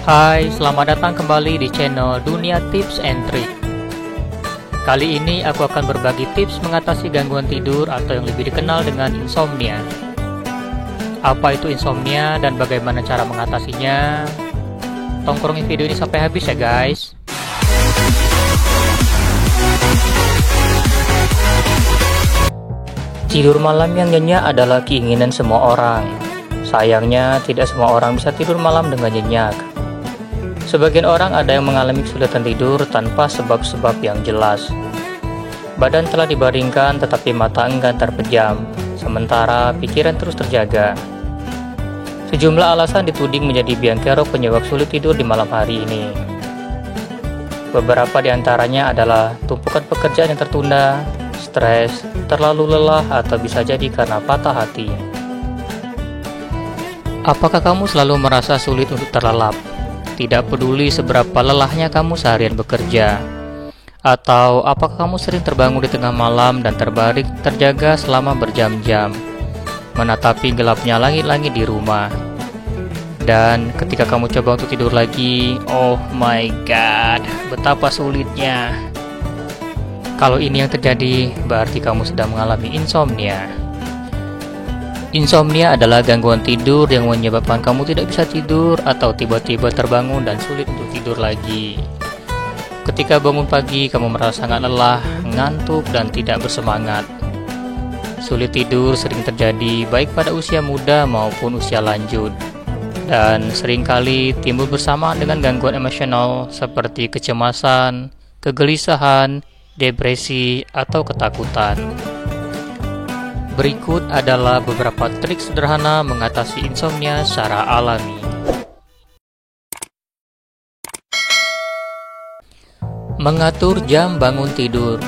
Hai, selamat datang kembali di channel Dunia Tips and Trick. Kali ini aku akan berbagi tips mengatasi gangguan tidur atau yang lebih dikenal dengan insomnia. Apa itu insomnia dan bagaimana cara mengatasinya? Tongkrongin video ini sampai habis ya guys. Tidur malam yang nyenyak adalah keinginan semua orang. Sayangnya, tidak semua orang bisa tidur malam dengan nyenyak. Sebagian orang ada yang mengalami kesulitan tidur tanpa sebab-sebab yang jelas. Badan telah dibaringkan tetapi mata enggan terpejam, sementara pikiran terus terjaga. Sejumlah alasan dituding menjadi biang kerok penyebab sulit tidur di malam hari ini. Beberapa di antaranya adalah tumpukan pekerjaan yang tertunda, stres, terlalu lelah, atau bisa jadi karena patah hati. Apakah kamu selalu merasa sulit untuk terlelap? Tidak peduli seberapa lelahnya kamu seharian bekerja. Atau apakah kamu sering terbangun di tengah malam dan terbaring terjaga selama berjam-jam, menatapi gelapnya langit-langit di rumah. Dan ketika kamu coba untuk tidur lagi, oh my god, betapa sulitnya. Kalau ini yang terjadi, berarti kamu sedang mengalami insomnia. Insomnia adalah gangguan tidur yang menyebabkan kamu tidak bisa tidur atau tiba-tiba terbangun dan sulit untuk tidur lagi. Ketika bangun pagi, kamu merasa sangat lelah, ngantuk, dan tidak bersemangat. Sulit tidur sering terjadi baik pada usia muda maupun usia lanjut, dan seringkali timbul bersamaan dengan gangguan emosional seperti kecemasan, kegelisahan, depresi, atau ketakutan. Berikut adalah beberapa trik sederhana mengatasi insomnia secara alami. Mengatur jam bangun tidur.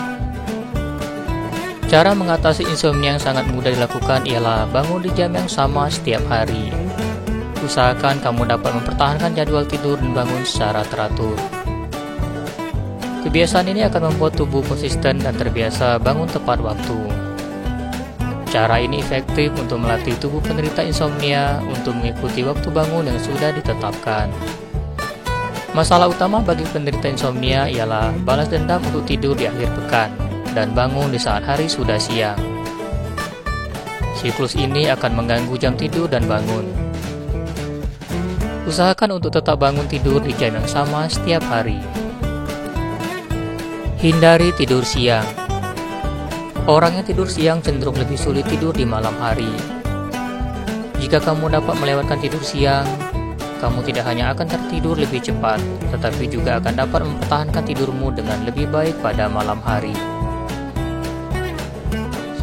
Cara mengatasi insomnia yang sangat mudah dilakukan ialah bangun di jam yang sama setiap hari. Usahakan kamu dapat mempertahankan jadwal tidur dan bangun secara teratur. Kebiasaan ini akan membuat tubuh konsisten dan terbiasa bangun tepat waktu. Cara ini efektif untuk melatih tubuh penderita insomnia untuk mengikuti waktu bangun yang sudah ditetapkan. Masalah utama bagi penderita insomnia ialah balas dendam untuk tidur di akhir pekan dan bangun di saat hari sudah siang. Siklus ini akan mengganggu jam tidur dan bangun. Usahakan untuk tetap bangun tidur di jam yang sama setiap hari. Hindari tidur siang. Orang yang tidur siang cenderung lebih sulit tidur di malam hari. Jika kamu dapat melewatkan tidur siang, kamu tidak hanya akan tertidur lebih cepat, tetapi juga akan dapat mempertahankan tidurmu dengan lebih baik pada malam hari.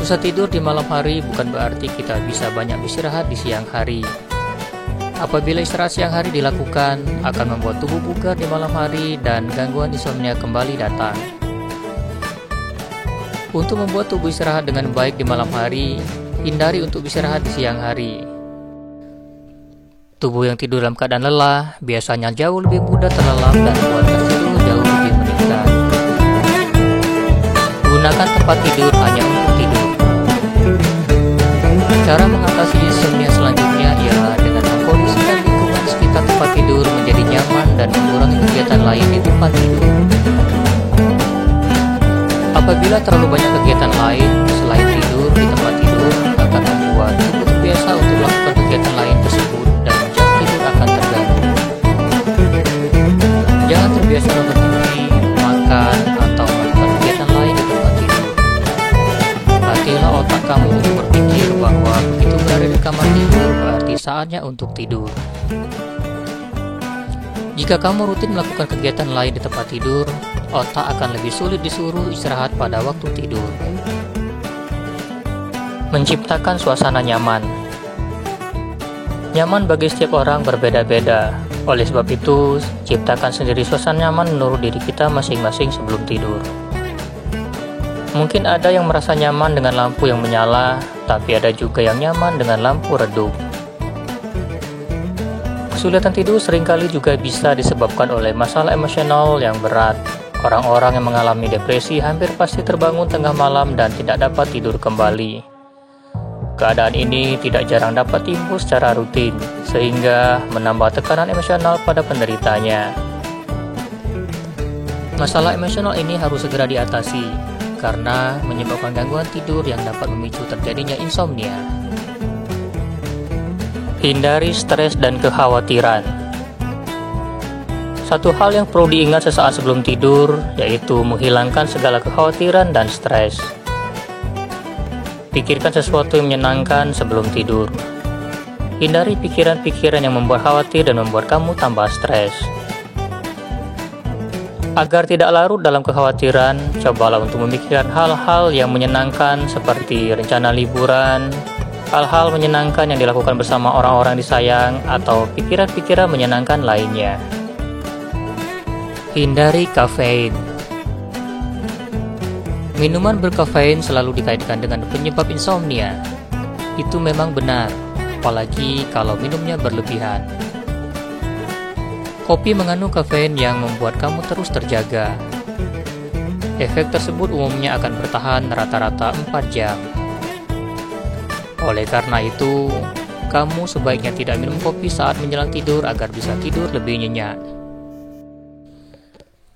Susah tidur di malam hari bukan berarti kita bisa banyak istirahat di siang hari. Apabila istirahat siang hari dilakukan, akan membuat tubuh bugar di malam hari dan gangguan insomnia kembali datang. Untuk membuat tubuh istirahat dengan baik di malam hari, hindari untuk istirahat di siang hari. Tubuh yang tidur dalam keadaan lelah biasanya jauh lebih mudah terlelap dan kualitas tidur jauh lebih meningkat. Gunakan tempat tidur hanya untuk tidur. Cara mengatasi insomnia selanjutnya ialah dengan mengkondisikan lingkungan sekitar tempat tidur menjadi nyaman dan mengurangi kegiatan lain di tempat tidur. Apabila terlalu banyak kegiatan lain selain tidur di tempat tidur akan membuat tubuh terbiasa untuk melakukan kegiatan lain tersebut dan jam tidur akan terganggu. Jangan terbiasa nonton TV, makan, atau melakukan kegiatan lain di tempat tidur. Latihlah otak kamu untuk berpikir bahwa begitu berada di kamar tidur berarti saatnya untuk tidur. Jika kamu rutin melakukan kegiatan lain di tempat tidur, otak akan lebih sulit disuruh istirahat pada waktu tidur. Menciptakan suasana nyaman. Nyaman bagi setiap orang berbeda-beda. Oleh sebab itu, ciptakan sendiri suasana nyaman menurut diri kita masing-masing sebelum tidur. Mungkin ada yang merasa nyaman dengan lampu yang menyala, tapi ada juga yang nyaman dengan lampu redup. Kesulitan tidur seringkali juga bisa disebabkan oleh masalah emosional yang berat. Orang-orang yang mengalami depresi hampir pasti terbangun tengah malam dan tidak dapat tidur kembali. Keadaan ini tidak jarang dapat timbul secara rutin, sehingga menambah tekanan emosional pada penderitanya. Masalah emosional ini harus segera diatasi, karena menyebabkan gangguan tidur yang dapat memicu terjadinya insomnia. Hindari stres dan kekhawatiran. Satu hal yang perlu diingat sesaat sebelum tidur, yaitu menghilangkan segala kekhawatiran dan stres. Pikirkan sesuatu yang menyenangkan sebelum tidur. Hindari pikiran-pikiran yang membuat khawatir dan membuat kamu tambah stres. Agar tidak larut dalam kekhawatiran, cobalah untuk memikirkan hal-hal yang menyenangkan seperti rencana liburan, hal-hal menyenangkan yang dilakukan bersama orang-orang disayang, atau pikiran-pikiran menyenangkan lainnya. Hindari kafein. Minuman berkafein selalu dikaitkan dengan penyebab insomnia. Itu memang benar, apalagi kalau minumnya berlebihan. Kopi mengandung kafein yang membuat kamu terus terjaga. Efek tersebut umumnya akan bertahan rata-rata 4 jam. Oleh karena itu, kamu sebaiknya tidak minum kopi saat menjelang tidur agar bisa tidur lebih nyenyak.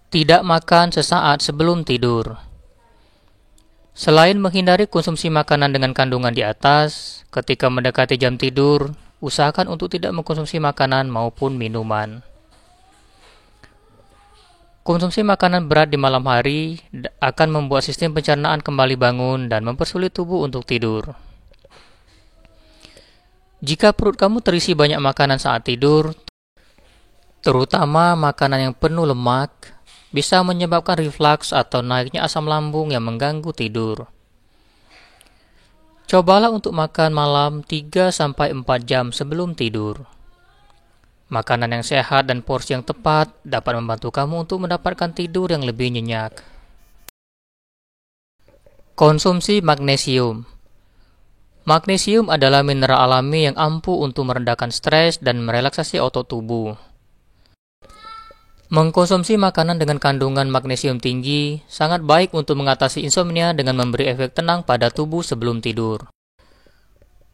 Tidak makan sesaat sebelum tidur. Selain menghindari konsumsi makanan dengan kandungan di atas, ketika mendekati jam tidur, usahakan untuk tidak mengkonsumsi makanan maupun minuman. Konsumsi makanan berat di malam hari akan membuat sistem pencernaan kembali bangun dan mempersulit tubuh untuk tidur. Jika perut kamu terisi banyak makanan saat tidur, terutama makanan yang penuh lemak, bisa menyebabkan reflux atau naiknya asam lambung yang mengganggu tidur. Cobalah untuk makan malam 3-4 jam sebelum tidur. Makanan yang sehat dan porsi yang tepat dapat membantu kamu untuk mendapatkan tidur yang lebih nyenyak. Konsumsi magnesium. Magnesium adalah mineral alami yang ampuh untuk merendahkan stres dan merelaksasi otot tubuh. Mengkonsumsi makanan dengan kandungan magnesium tinggi sangat baik untuk mengatasi insomnia dengan memberi efek tenang pada tubuh sebelum tidur.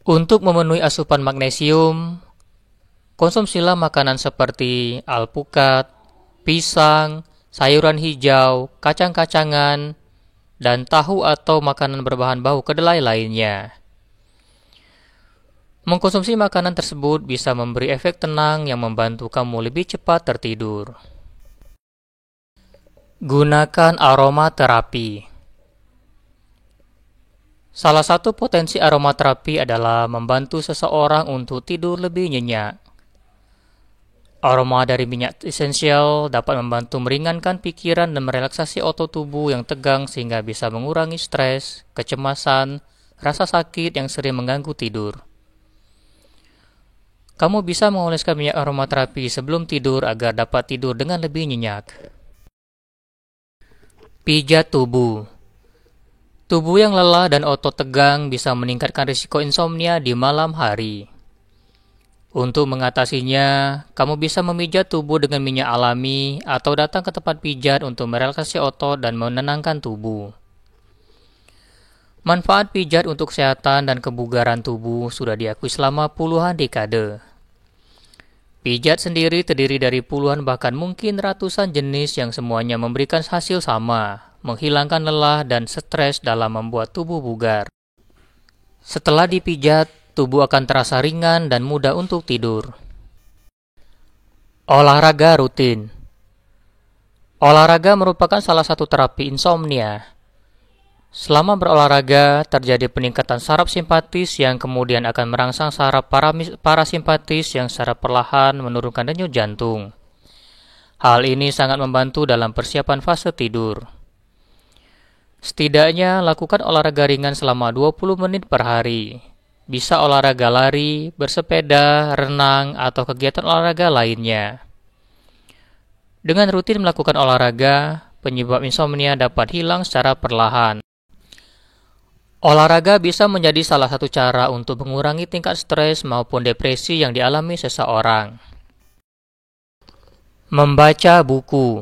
Untuk memenuhi asupan magnesium, konsumsilah makanan seperti alpukat, pisang, sayuran hijau, kacang-kacangan, dan tahu atau makanan berbahan bau kedelai lainnya. Mengkonsumsi makanan tersebut bisa memberi efek tenang yang membantu kamu lebih cepat tertidur. Gunakan aromaterapi. Salah satu potensi aromaterapi adalah membantu seseorang untuk tidur lebih nyenyak. Aroma dari minyak esensial dapat membantu meringankan pikiran dan merelaksasi otot tubuh yang tegang sehingga bisa mengurangi stres, kecemasan, rasa sakit yang sering mengganggu tidur. Kamu bisa mengoleskan minyak aromaterapi sebelum tidur agar dapat tidur dengan lebih nyenyak. Pijat tubuh. Tubuh yang lelah dan otot tegang bisa meningkatkan risiko insomnia di malam hari. Untuk mengatasinya, kamu bisa memijat tubuh dengan minyak alami atau datang ke tempat pijat untuk merelaksasi otot dan menenangkan tubuh. Manfaat pijat untuk kesehatan dan kebugaran tubuh sudah diakui selama puluhan dekade. Pijat sendiri terdiri dari puluhan bahkan mungkin ratusan jenis yang semuanya memberikan hasil sama, menghilangkan lelah dan stres dalam membuat tubuh bugar. Setelah dipijat, tubuh akan terasa ringan dan mudah untuk tidur. Olahraga rutin. Olahraga merupakan salah satu terapi insomnia. Selama berolahraga, terjadi peningkatan saraf simpatis yang kemudian akan merangsang saraf parasimpatis yang secara perlahan menurunkan denyut jantung. Hal ini sangat membantu dalam persiapan fase tidur. Setidaknya, lakukan olahraga ringan selama 20 menit per hari. Bisa olahraga lari, bersepeda, renang, atau kegiatan olahraga lainnya. Dengan rutin melakukan olahraga, penyebab insomnia dapat hilang secara perlahan. Olahraga bisa menjadi salah satu cara untuk mengurangi tingkat stres maupun depresi yang dialami seseorang. Membaca buku.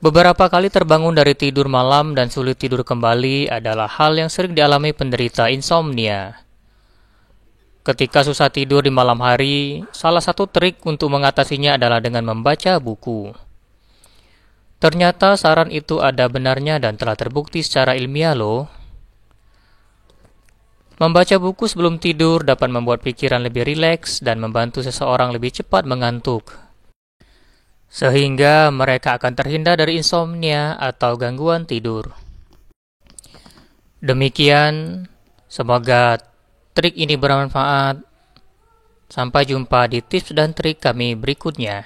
Beberapa kali terbangun dari tidur malam dan sulit tidur kembali adalah hal yang sering dialami penderita insomnia. Ketika susah tidur di malam hari, salah satu trik untuk mengatasinya adalah dengan membaca buku. Ternyata saran itu ada benarnya dan telah terbukti secara ilmiah loh. Membaca buku sebelum tidur dapat membuat pikiran lebih rileks dan membantu seseorang lebih cepat mengantuk, sehingga mereka akan terhindar dari insomnia atau gangguan tidur. Demikian, semoga trik ini bermanfaat. Sampai jumpa di tips dan trik kami berikutnya.